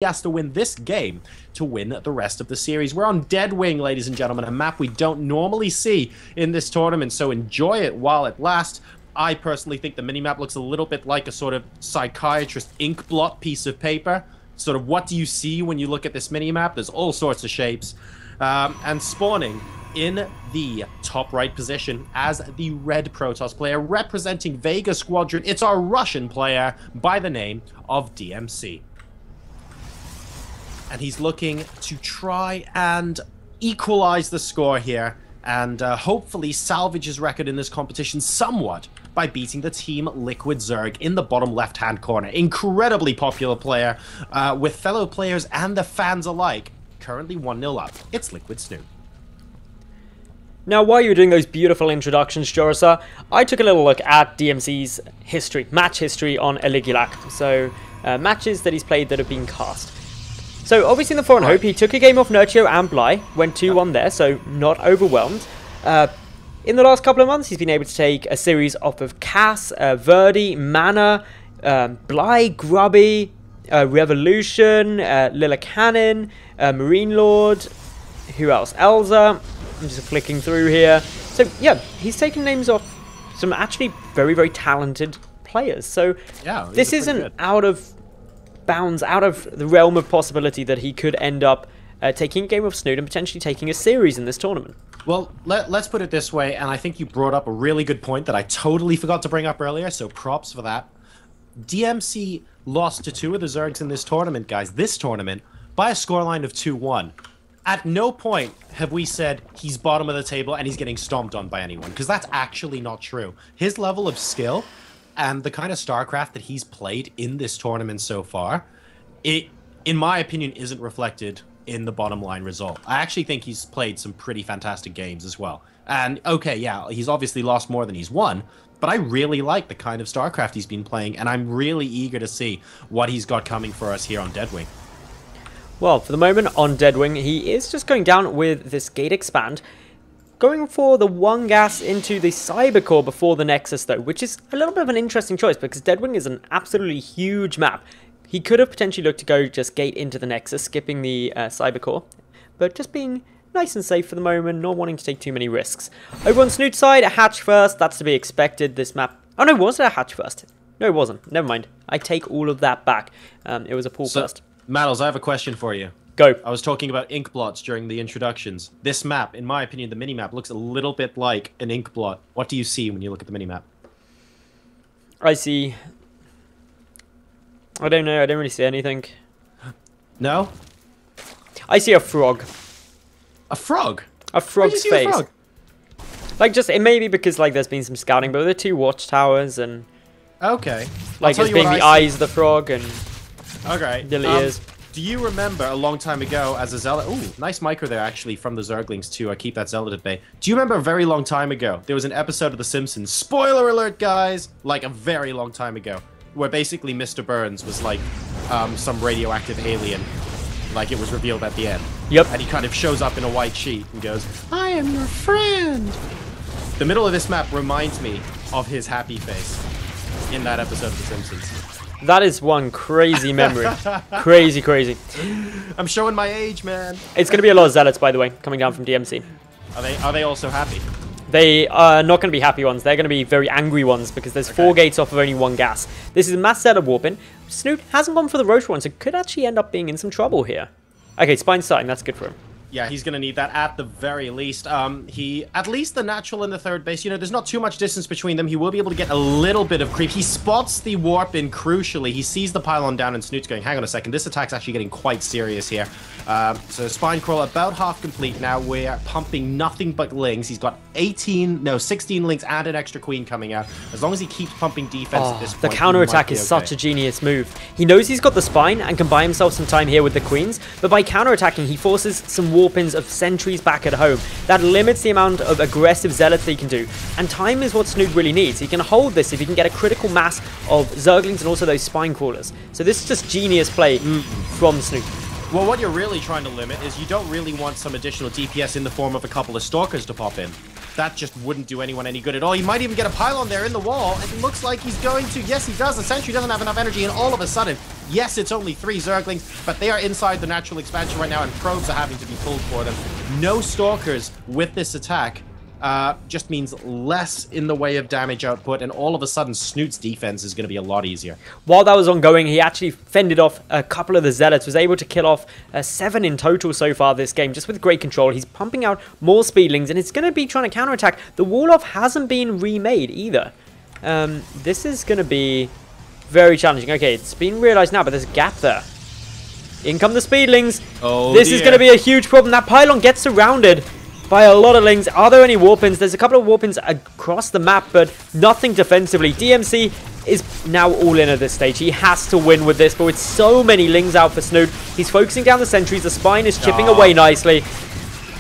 He has to win this game to win the rest of the series. We're on Deadwing, ladies and gentlemen, a map we don't normally see in this tournament, so enjoy it while it lasts. I personally think the minimap looks a little bit like a sort of psychiatrist ink blot piece of paper. Sort of what do you see when you look at this minimap? There's all sorts of shapes. And spawning in the top right position as the red Protoss player representing Vega Squadron, it's our Russian player by the name of DmC. And he's looking to try and equalize the score here and hopefully salvage his record in this competition somewhat by beating the Team Liquid Zerg in the bottom left-hand corner. Incredibly popular player with fellow players and the fans alike. Currently 1-0 up. It's Liquid Snute. Now, while you were doing those beautiful introductions, Jorasa, I took a little look at DmC's history, match history on Eligulak. So, matches that he's played that have been cast. So, obviously in the Foreign Hope, he took a game off Nurtio and Bly, went 2-1 there, so not overwhelmed. In the last couple of months, he's been able to take a series off of Cass, Verdi, Mana, Bly, Grubby, Revolution, Lilla Cannon, Marine Lord, who else? Elza. I'm just flicking through here. So, yeah, he's taken names off some actually very, very talented players. So, yeah, this isn't out of bounds, out of the realm of possibility that he could end up taking a game of Snute and potentially taking a series in this tournament. Well, let's put it this way, and I think you brought up a really good point that I totally forgot to bring up earlier, so props for that. DmC lost to two of the Zergs in this tournament, guys, this tournament, by a scoreline of 2-1. At no point have we said he's bottom of the table and he's getting stomped on by anyone, because that's actually not true. His level of skill and the kind of StarCraft that he's played in this tournament so far, it, in my opinion, isn't reflected in the bottom line result. I actually think he's played some pretty fantastic games as well. And, okay, yeah, he's obviously lost more than he's won, but I really like the kind of StarCraft he's been playing, and I'm really eager to see what he's got coming for us here on Deadwing. Well, for the moment on Deadwing, he is just going down with this Gate Expand, going for the one gas into the Cyber Core before the Nexus, though, which is a little bit of an interesting choice because Deadwing is an absolutely huge map. He could have potentially looked to go just Gate into the Nexus, skipping the Cyber Core, but just being nice and safe for the moment, not wanting to take too many risks. Over on Snoot's side, a hatch first, that's to be expected. This map... Oh no, was it a hatch first? No, it wasn't. Never mind. I take all of that back. It was a pool first. Madals, I have a question for you. Go. I was talking about ink blots during the introductions. This map, in my opinion, the minimap, looks a little bit like an ink blot. What do you see when you look at the minimap? I see... I don't know, I don't really see anything. No? I see a frog. A frog? A frog's face. A frog? Like, just, it may be because, like, there's been some scouting, but there are two watchtowers, and... Okay. Like, it's being the eyes of the frog, and... Okay. The ears. Do you remember a long time ago as a zealot? Ooh, nice micro there, actually, from the Zerglings, too. I keep that zealot at bay. Do you remember a very long time ago, there was an episode of The Simpsons, spoiler alert, guys, like a very long time ago, where basically Mr. Burns was like some radioactive alien, like it was revealed at the end. Yep. And he kind of shows up in a white sheet and goes, I am your friend. The middle of this map reminds me of his happy face in that episode of The Simpsons. That is one crazy memory. Crazy, crazy. I'm showing my age, man. It's going to be a lot of zealots, by the way, coming down from DmC. Are they also happy? They are not going to be happy ones. They're going to be very angry ones because there's 4 gates off of only 1 gas. This is a mass setup warping. Snute hasn't gone for the Roach one, so could actually end up being in some trouble here. Okay, Spine's starting. That's good for him. Yeah, he's going to need that at the very least. At least the natural and the third base, you know, there's not too much distance between them. He will be able to get a little bit of creep. He spots the warp in crucially. He sees the pylon down and Snoot's going, hang on a second, this attack's actually getting quite serious here. So Spine Crawl about half complete now. We're pumping nothing but lings. He's got 16 lings and an extra queen coming out. As long as he keeps pumping defense at this point, the counterattack is such a genius move. He knows he's got the spine and can buy himself some time here with the queens, but by counterattacking, he forces some warpins of sentries back at home. That limits the amount of aggressive zealots that he can do. And time is what Snute really needs. He can hold this if he can get a critical mass of Zerglings and also those spine crawlers. So this is just genius play from Snute. Well, what you're really trying to limit is you don't really want some additional DPS in the form of a couple of Stalkers to pop in. That just wouldn't do anyone any good at all. He might even get a pylon there in the wall, and it looks like he's going to... Yes, he does. The Sentry doesn't have enough energy, and all of a sudden, Yes, it's only 3 Zerglings, but they are inside the natural expansion right now, and probes are having to be pulled for them. No Stalkers with this attack just means less in the way of damage output, and all of a sudden, Snute's defense is going to be a lot easier. While that was ongoing, he actually fended off a couple of the Zealots, was able to kill off 7 in total so far this game, just with great control. He's pumping out more Speedlings, and it's going to be trying to counterattack. The Wall-Off hasn't been remade either. This is going to be very challenging. Okay, it's been realized now, but there's a gap there. In come the Speedlings. Oh, this is going to be a huge problem. That pylon gets surrounded by a lot of Lings. Are there any Warpins? There's a couple of Warpins across the map, but nothing defensively. DmC is now all in at this stage. He has to win with this, but with so many Lings out for Snute, he's focusing down the sentries. The Spine is chipping away nicely.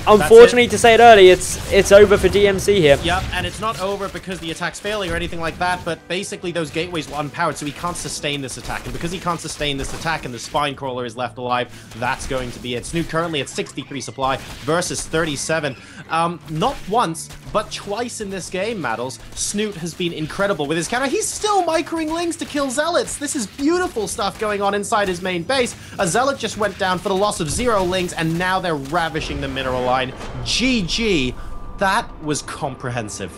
Unfortunately, to say it early, it's over for DmC here. Yep, and it's not over because the attack's failing or anything like that, but basically those gateways were unpowered, so he can't sustain this attack. And because he can't sustain this attack and the Spine Crawler is left alive, that's going to be it. Snute currently at 63 supply versus 37. Not once, but twice in this game, Madals, Snute has been incredible with his counter. He's still microing Lings to kill Zealots. This is beautiful stuff going on inside his main base. A Zealot just went down for the loss of 0 Lings, and now they're ravishing the mineral line. GG. That was comprehensive.